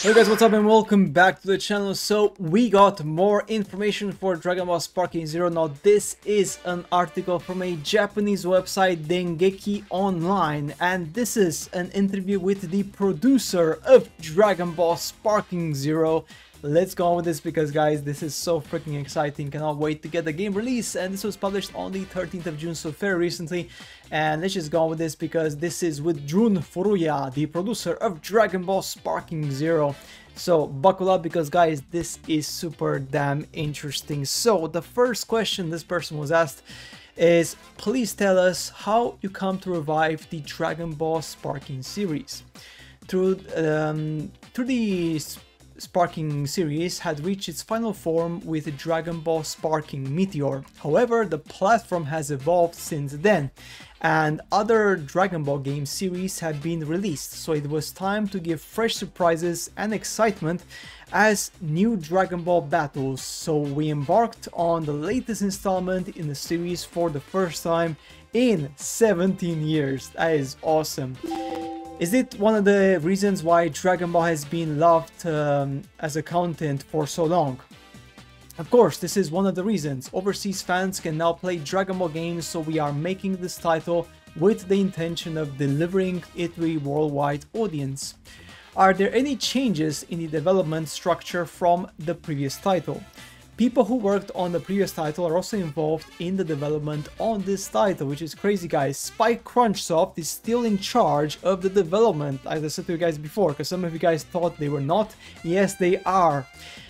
Hey guys, what's up and welcome back to the channel. So we got more information for Dragon Ball Sparking Zero. Now this is an article from a Japanese website, Dengeki Online, and this is an interview with the producer of Dragon Ball Sparking Zero. Let's go on with this because guys, this is so freaking exciting. Cannot wait to get the game released, and this was published on the 13th of June, so very recently. And let's just go on with this because this is with Jun Furuya, the producer of Dragon Ball Sparking Zero. So buckle up because guys, this is super damn interesting. So the first question this person was asked is, please tell us how you come to revive the Dragon Ball Sparking series. Through the Sparking series had reached its final form with Dragon Ball Sparking Meteor. However, the platform has evolved since then, and other Dragon Ball game series have been released, so it was time to give fresh surprises and excitement as new Dragon Ball battles. So we embarked on the latest installment in the series for the first time in 17 years. That is awesome. Is it one of the reasons why Dragon Ball has been loved as a content for so long? Of course, this is one of the reasons. Overseas fans can now play Dragon Ball games, so we are making this title with the intention of delivering it to a worldwide audience. Are there any changes in the development structure from the previous title? People who worked on the previous title are also involved in the development on this title, which is crazy guys. Spike Crunchsoft is still in charge of the development, as I said to you guys before, because some of you guys thought they were not. Yes, they are.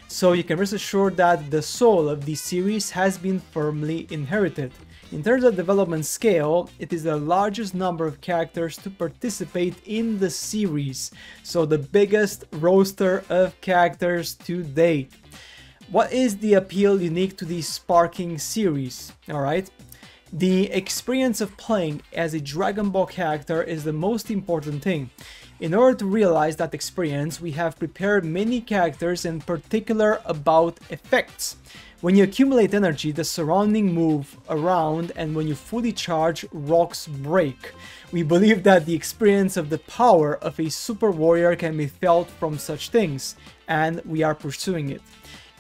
So you can rest assured that the soul of the series has been firmly inherited. In terms of development scale, it is the largest number of characters to participate in the series, so the biggest roster of characters to date. What is the appeal unique to the Sparking series? Alright, the experience of playing as a Dragon Ball character is the most important thing. In order to realize that experience, we have prepared many characters, in particular about effects. When you accumulate energy, the surrounding move around, and when you fully charge, rocks break. We believe that the experience of the power of a super warrior can be felt from such things, and we are pursuing it.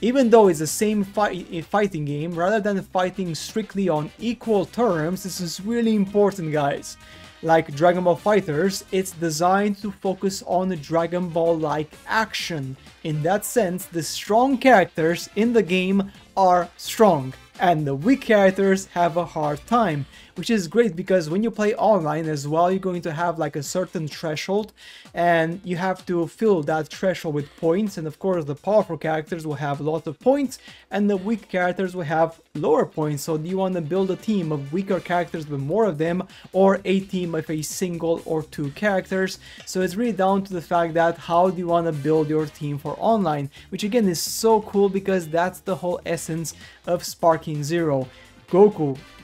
Even though it's the same fighting game, rather than fighting strictly on equal terms, this is really important guys. Like Dragon Ball FighterZ, it's designed to focus on Dragon Ball-like action. In that sense, the strong characters in the game are strong, and the weak characters have a hard time. Which is great because when you play online as well, you're going to have like a certain threshold, and you have to fill that threshold with points. And of course the powerful characters will have a lot of points and the weak characters will have lower points. So do you want to build a team of weaker characters with more of them, or a team of a single or two characters? So it's really down to the fact that how do you want to build your team for online, which again is so cool because that's the whole essence of Sparking Zero.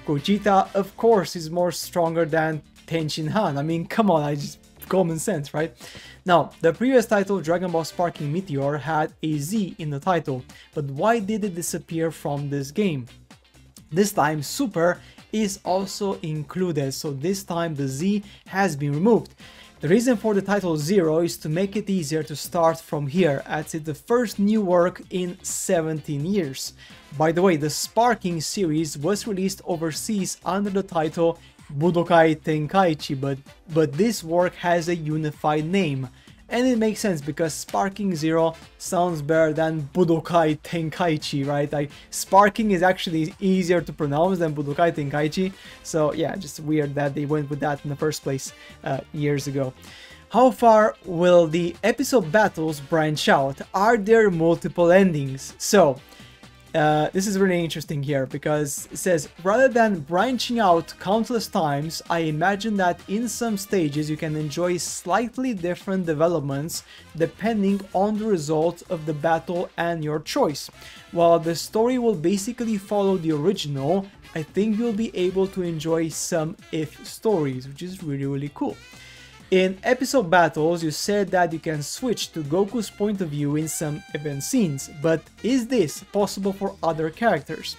Gogeta, of course, is more stronger than Tenshin Han. I mean, come on, I just common sense, right? Now, the previous title, Dragon Ball Sparking Meteor, had a Z in the title, but why did it disappear from this game? This time, Super is also included, so this time the Z has been removed. The reason for the title Zero is to make it easier to start from here, as it's the first new work in 17 years. By the way, the Sparking series was released overseas under the title Budokai Tenkaichi, but this work has a unified name. And it makes sense because Sparking Zero sounds better than Budokai Tenkaichi, right? Like, Sparking is actually easier to pronounce than Budokai Tenkaichi. So yeah, just weird that they went with that in the first place years ago. How far will the episode battles branch out? Are there multiple endings? So, this is really interesting here because it says, rather than branching out countless times, I imagine that in some stages you can enjoy slightly different developments depending on the results of the battle and your choice. While the story will basically follow the original, I think you'll be able to enjoy some if stories, which is really cool. In episode battles, you said that you can switch to Goku's point of view in some event scenes, but is this possible for other characters?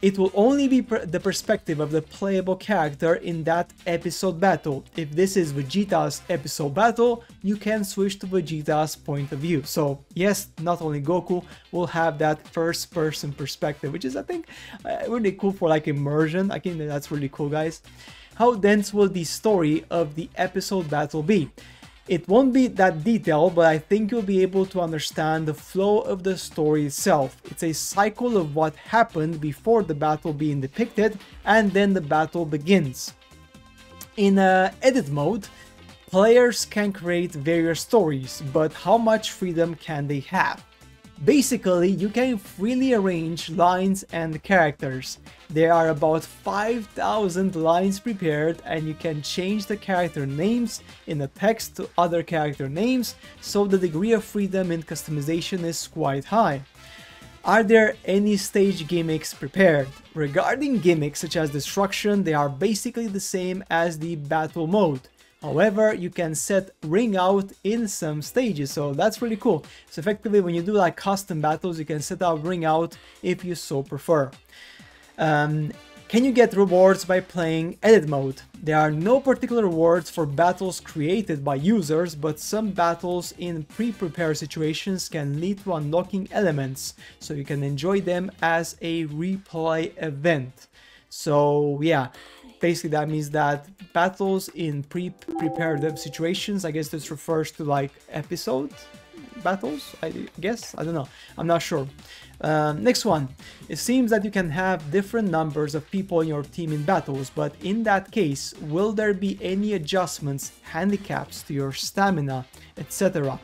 It will only be the perspective of the playable character in that episode battle. If this is Vegeta's episode battle, you can switch to Vegeta's point of view. So yes, not only Goku will have that first person perspective, which is, I think, really cool for like immersion. I think that's really cool, guys. How dense will the story of the episode battle be? It won't be that detailed, but I think you'll be able to understand the flow of the story itself. It's a cycle of what happened before the battle being depicted, and then the battle begins. In edit mode, players can create various stories, but how much freedom can they have? Basically, you can freely arrange lines and characters. There are about 5,000 lines prepared, and you can change the character names in the text to other character names, so the degree of freedom in customization is quite high. Are there any stage gimmicks prepared? Regarding gimmicks such as destruction, they are basically the same as the battle mode. However, you can set ring out in some stages, so that's really cool. So effectively, when you do like custom battles, you can set out ring out if you so prefer. Can you get rewards by playing edit mode? There are no particular rewards for battles created by users, but some battles in pre-prepared situations can lead to unlocking elements, so you can enjoy them as a replay event. So yeah, basically that means that battles in pre-prepared situations, I guess this refers to like episode battles, I guess, I don't know, I'm not sure. Next one, it seems that you can have different numbers of people in your team in battles, but in that case, will there be any adjustments, handicaps to your stamina, etc.?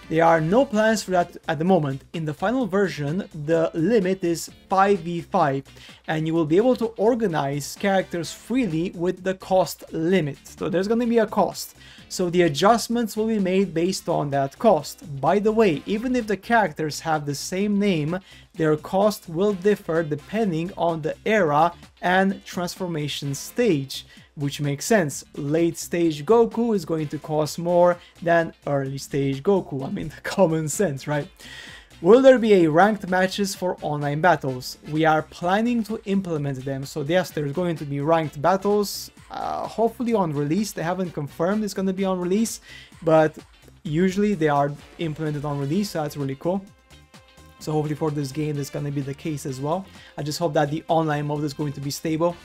There are no plans for that at the moment. In the final version, the limit is 5v5, and you will be able to organize characters freely with the cost limit. So there's going to be a cost. So the adjustments will be made based on that cost. By the way, even if the characters have the same name, their cost will differ depending on the era and transformation stage. Which makes sense. Late stage Goku is going to cost more than early stage Goku. I mean, common sense, right? Will there be a ranked matches for online battles? We are planning to implement them. So yes, there's going to be ranked battles, hopefully on release. They haven't confirmed it's going to be on release, but usually they are implemented on release, so that's really cool. So hopefully for this game, that's going to be the case as well. I just hope that the online mode is going to be stable.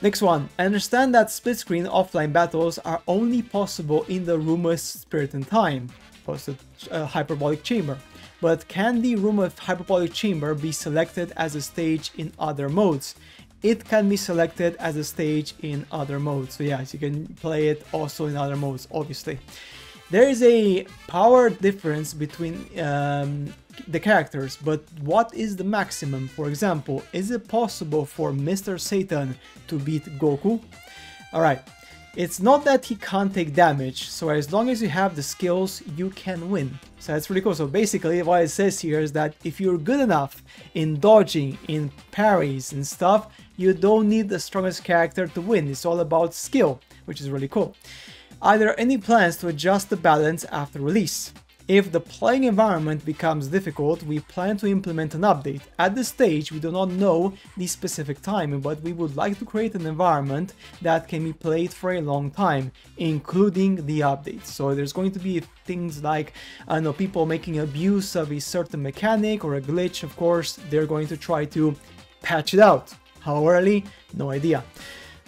Next one, I understand that split-screen offline battles are only possible in the Room of Spirit and Time, posted Hyperbolic Chamber. But can the Room of Hyperbolic Chamber be selected as a stage in other modes? It can be selected as a stage in other modes. So yes, you can play it also in other modes, obviously. There is a power difference between the characters, but what is the maximum? For example, is it possible for Mr. Satan to beat Goku? Alright, it's not that he can't take damage, so as long as you have the skills, you can win. So that's really cool. So basically what it says here is that if you're good enough in dodging, in parries and stuff, you don't need the strongest character to win. It's all about skill, which is really cool. Are there any plans to adjust the balance after release? If the playing environment becomes difficult, we plan to implement an update. At this stage, we do not know the specific time, but we would like to create an environment that can be played for a long time, including the updates. So there's going to be things like, I don't know, people making abuse of a certain mechanic or a glitch. Of course, they're going to try to patch it out. How early? No idea.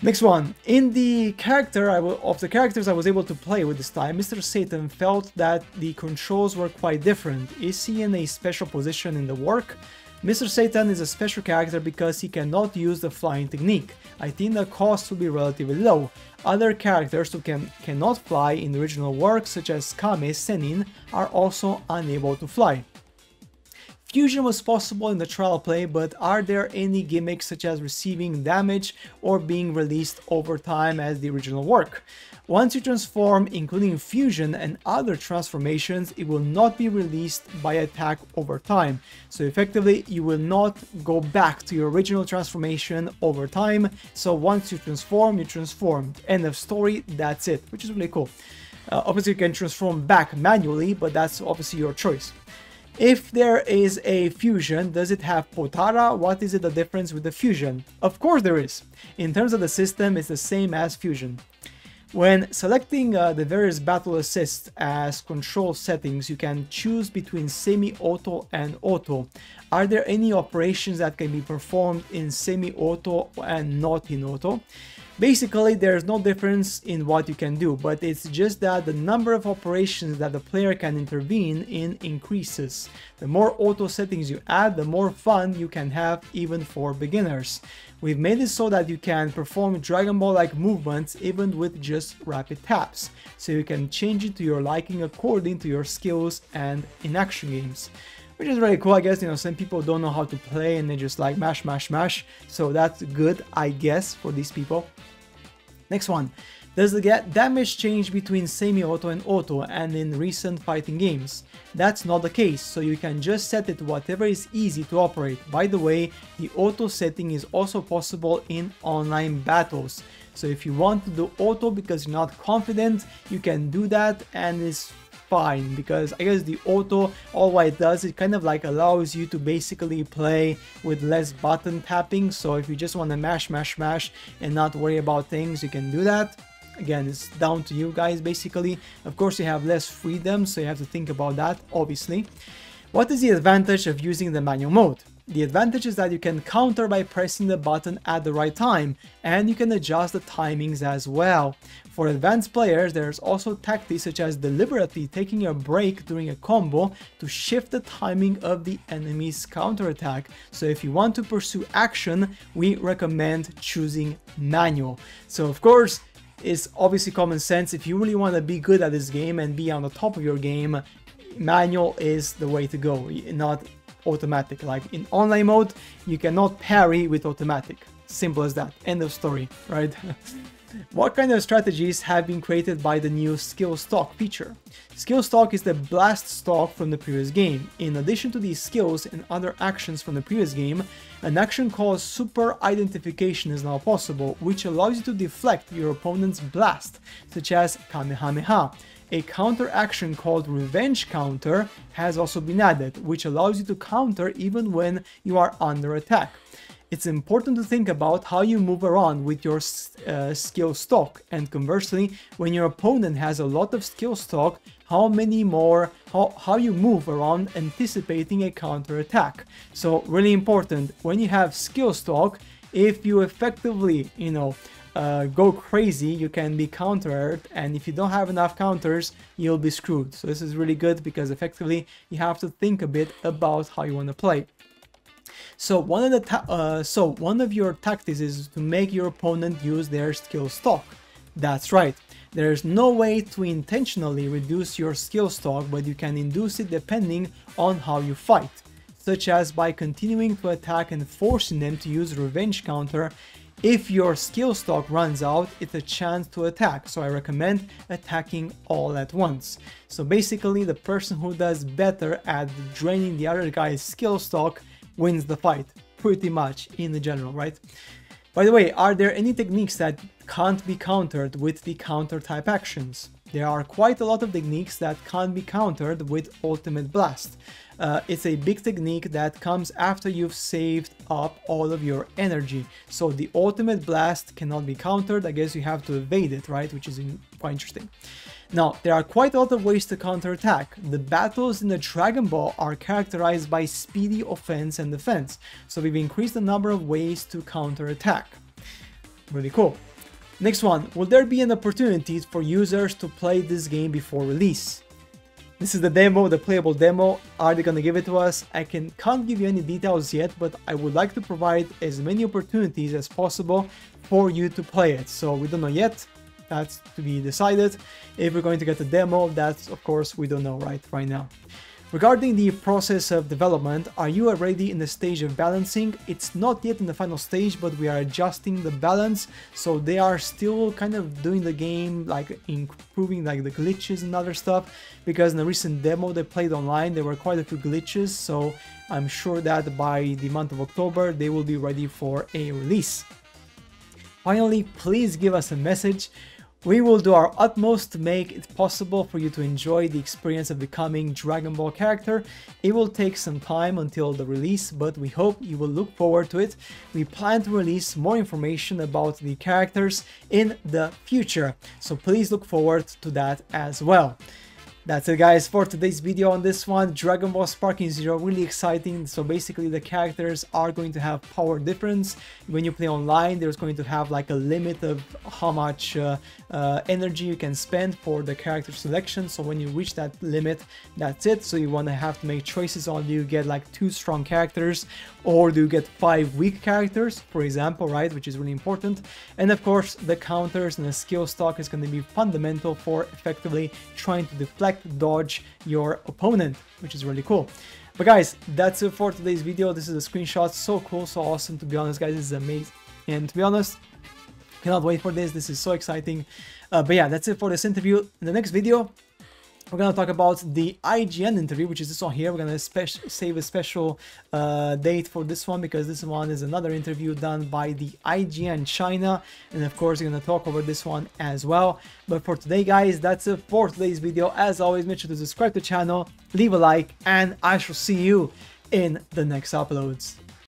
Next one, in the characters I was able to play with this time, Mr. Satan felt that the controls were quite different. Is he in a special position in the work? Mr. Satan is a special character because he cannot use the flying technique. I think the cost will be relatively low. Other characters who cannot fly in the original work, such as Kame Sennin, are also unable to fly. Fusion was possible in the trial play, but are there any gimmicks such as receiving damage or being released over time as the original work? Once you transform, including fusion and other transformations, it will not be released by attack over time. So effectively, you will not go back to your original transformation over time. So once you transform, you transformed. End of story, that's it, which is really cool. Obviously, you can transform back manually, but that's obviously your choice. If there is a fusion, does it have Potara? What is the difference with the fusion? Of course there is. In terms of the system, it's the same as fusion. When selecting the various battle assists as control settings, you can choose between semi-auto and auto. Are there any operations that can be performed in semi-auto and not in auto? Basically, there's no difference in what you can do, but it's just that the number of operations that the player can intervene in increases. The more auto settings you add, the more fun you can have, even for beginners. We've made it so that you can perform Dragon Ball-like movements even with just rapid taps, so you can change it to your liking according to your skills and in action games. Which is really cool, I guess. You know, some people don't know how to play and they just like mash, mash, mash. So that's good, I guess, for these people. Next one. Does the damage change between semi-auto and auto and in recent fighting games? That's not the case, so you can just set it to whatever is easy to operate. By the way, the auto setting is also possible in online battles. So if you want to do auto because you're not confident, you can do that and it's fine, because I guess the auto, all what it does, it kind of like allows you to basically play with less button tapping. So if you just want to mash, mash, mash and not worry about things, you can do that. Again, it's down to you guys basically. Of course, you have less freedom, so you have to think about that, obviously. What is the advantage of using the manual mode? The advantage is that you can counter by pressing the button at the right time, and you can adjust the timings as well. For advanced players, there's also tactics such as deliberately taking a break during a combo to shift the timing of the enemy's counterattack. So if you want to pursue action, we recommend choosing manual. So of course, it's obviously common sense. If you really want to be good at this game and be on the top of your game, manual is the way to go, not automatic. Like in online mode, you cannot parry with automatic. Simple as that. End of story, right? What kind of strategies have been created by the new skill stock feature? Skill stock is the blast stock from the previous game. In addition to these skills and other actions from the previous game, an action called super identification is now possible, which allows you to deflect your opponent's blast, such as Kamehameha. A counter action called revenge counter has also been added, which allows you to counter even when you are under attack. It's important to think about how you move around with your skill stock, and conversely, when your opponent has a lot of skill stock, how you move around anticipating a counter attack. So really important, when you have skill stock, if you effectively, go crazy, you can be countered, and if you don't have enough counters, you'll be screwed. So this is really good because effectively you have to think a bit about how you want to play. So one of your tactics is to make your opponent use their skill stock. That's right. There's no way to intentionally reduce your skill stock, but you can induce it depending on how you fight, such as by continuing to attack and forcing them to use revenge counter. If your skill stock runs out, it's a chance to attack, so I recommend attacking all at once. So basically, the person who does better at draining the other guy's skill stock wins the fight, pretty much in the general, right? By the way, are there any techniques that can't be countered with the counter type actions? There are quite a lot of techniques that can't be countered with Ultimate Blast. It's a big technique that comes after you've saved up all of your energy. So the Ultimate Blast cannot be countered. I guess you have to evade it, right? Which is quite interesting. Now, there are quite a lot of ways to counterattack. The battles in the Dragon Ball are characterized by speedy offense and defense. So we've increased the number of ways to counterattack. Really cool. Next one, will there be an opportunity for users to play this game before release? This is the demo, the playable demo. Are they gonna give it to us? I can't give you any details yet, but I would like to provide as many opportunities as possible for you to play it. So we don't know yet. That's to be decided. If we're going to get the demo, that's of course we don't know right now. Regarding the process of development, are you already in the stage of balancing? It's not yet in the final stage, but we are adjusting the balance. So they are still kind of doing the game, like improving like the glitches and other stuff, because in the recent demo they played online, there were quite a few glitches. So I'm sure that by the month of October, they will be ready for a release. Finally, please give us a message. We will do our utmost to make it possible for you to enjoy the experience of becoming Dragon Ball character. It will take some time until the release, but we hope you will look forward to it. We plan to release more information about the characters in the future, so please look forward to that as well. That's it guys for today's video on this one. Dragon Ball Sparking Zero, really exciting. So basically the characters are going to have power difference. When you play online, there's going to have like a limit of how much energy you can spend for the character selection. So when you reach that limit, that's it. So you want to have to make choices on, do you get like 2 strong characters or do you get 5 weak characters, for example, right, which is really important. And of course the counters and the skill stock is going to be fundamental for effectively trying to deflect, dodge your opponent, which is really cool. But guys, that's it for today's video. This is a screenshot. So cool, so awesome, to be honest guys. This is amazing, and to be honest, cannot wait for this. This is so exciting. But yeah, that's it for this interview. In the next video, we're gonna talk about the IGN interview, which is this one here. We're gonna save a special date for this one, because this one is another interview done by the IGN China, and of course we're gonna talk over this one as well. But for today guys, that's it for today's video. As always, make sure to subscribe to the channel, leave a like, and I shall see you in the next uploads.